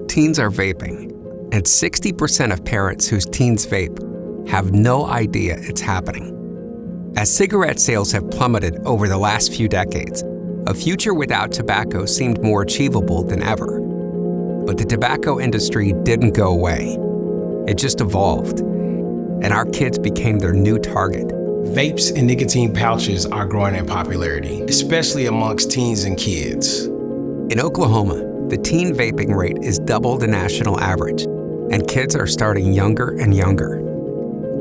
teens are vaping, and 60% of parents whose teens vape have no idea it's happening. As cigarette sales have plummeted over the last few decades, a future without tobacco seemed more achievable than ever. But the tobacco industry didn't go away. It just evolved, and our kids became their new target. Vapes and nicotine pouches are growing in popularity, especially amongst teens and kids. In Oklahoma, the teen vaping rate is double the national average, and kids are starting younger and younger.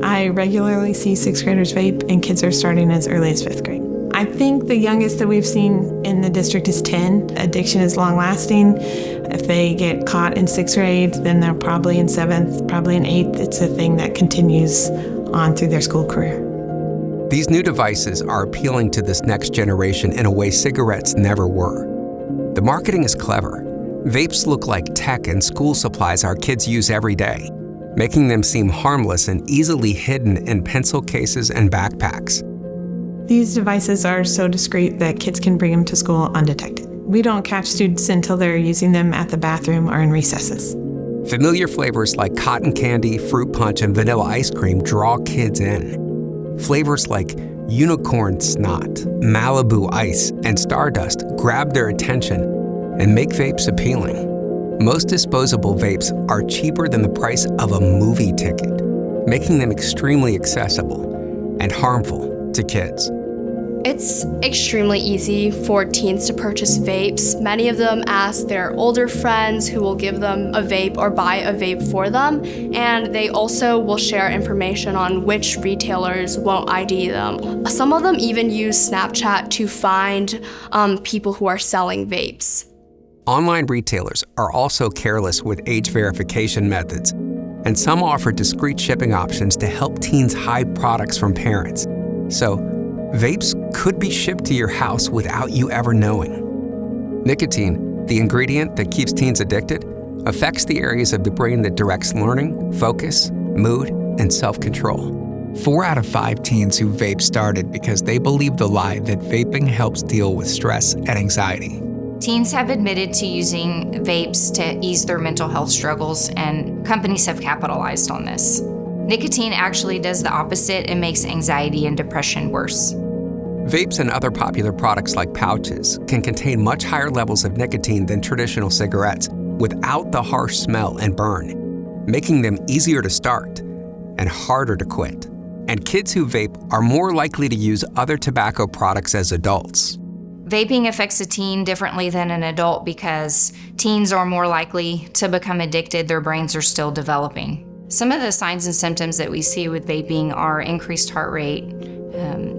I regularly see 6th graders vape, and kids are starting as early as 5th grade. I think the youngest that we've seen in the district is 10. Addiction is long-lasting. If they get caught in 6th grade, then they're probably in 7th, probably in 8th. It's a thing that continues on through their school career. These new devices are appealing to this next generation in a way cigarettes never were. The marketing is clever. Vapes look like tech and school supplies our kids use every day, making them seem harmless and easily hidden in pencil cases and backpacks. These devices are so discreet that kids can bring them to school undetected. We don't catch students until they're using them at the bathroom or in recesses. Familiar flavors like cotton candy, fruit punch, and vanilla ice cream draw kids in. Flavors like unicorn snot, Malibu ice, and Stardust grab their attention and make vapes appealing. Most disposable vapes are cheaper than the price of a movie ticket, making them extremely accessible and harmful to kids. It's extremely easy for teens to purchase vapes. Many of them ask their older friends who will give them a vape or buy a vape for them, and they also will share information on which retailers won't ID them. Some of them even use Snapchat to find people who are selling vapes. Online retailers are also careless with age verification methods, and some offer discreet shipping options to help teens hide products from parents. So, vapes could be shipped to your house without you ever knowing. Nicotine, the ingredient that keeps teens addicted, affects the areas of the brain that directs learning, focus, mood, and self-control. 4 out of 5 teens who vape started because they believed the lie that vaping helps deal with stress and anxiety. Teens have admitted to using vapes to ease their mental health struggles, and companies have capitalized on this. Nicotine actually does the opposite and makes anxiety and depression worse. Vapes and other popular products like pouches can contain much higher levels of nicotine than traditional cigarettes without the harsh smell and burn, making them easier to start and harder to quit. And kids who vape are more likely to use other tobacco products as adults. Vaping affects a teen differently than an adult because teens are more likely to become addicted. Their brains are still developing. Some of the signs and symptoms that we see with vaping are increased heart rate,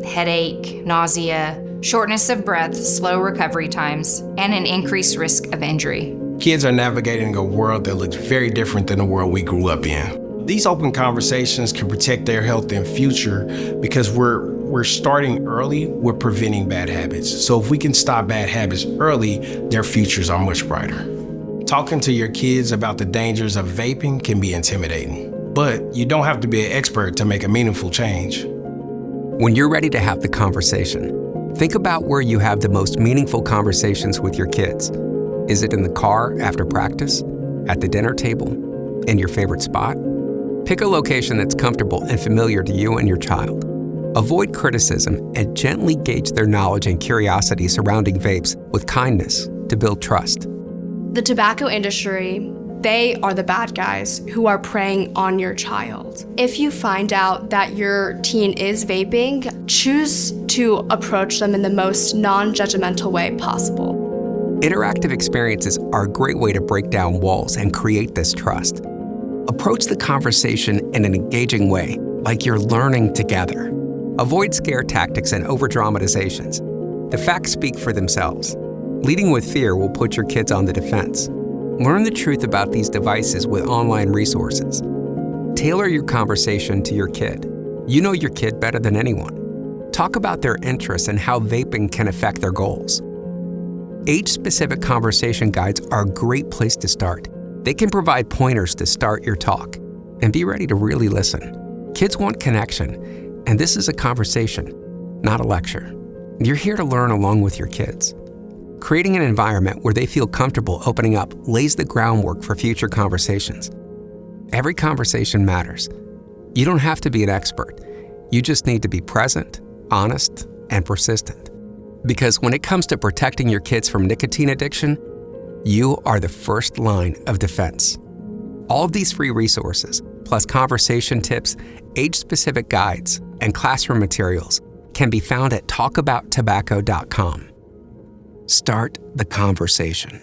headache, nausea, shortness of breath, slow recovery times, and an increased risk of injury. Kids are navigating a world that looks very different than the world we grew up in. These open conversations can protect their health and future because we're starting early, we're preventing bad habits. So if we can stop bad habits early, their futures are much brighter. Talking to your kids about the dangers of vaping can be intimidating, but you don't have to be an expert to make a meaningful change. When you're ready to have the conversation, think about where you have the most meaningful conversations with your kids. Is it in the car after practice, at the dinner table, in your favorite spot? Pick a location that's comfortable and familiar to you and your child. Avoid criticism and gently gauge their knowledge and curiosity surrounding vapes with kindness to build trust. The tobacco industry, they are the bad guys who are preying on your child. If you find out that your teen is vaping, choose to approach them in the most non-judgmental way possible. Interactive experiences are a great way to break down walls and create this trust. Approach the conversation in an engaging way, like you're learning together. Avoid scare tactics and over-dramatizations. The facts speak for themselves. Leading with fear will put your kids on the defense. Learn the truth about these devices with online resources. Tailor your conversation to your kid. You know your kid better than anyone. Talk about their interests and how vaping can affect their goals. Age-specific conversation guides are a great place to start. They can provide pointers to start your talk. And be ready to really listen. Kids want connection, and this is a conversation, not a lecture. You're here to learn along with your kids. Creating an environment where they feel comfortable opening up lays the groundwork for future conversations. Every conversation matters. You don't have to be an expert. You just need to be present, honest, and persistent. Because when it comes to protecting your kids from nicotine addiction, you are the first line of defense. All of these free resources, plus conversation tips, age-specific guides, and classroom materials can be found at talkabouttobacco.com. Start the conversation.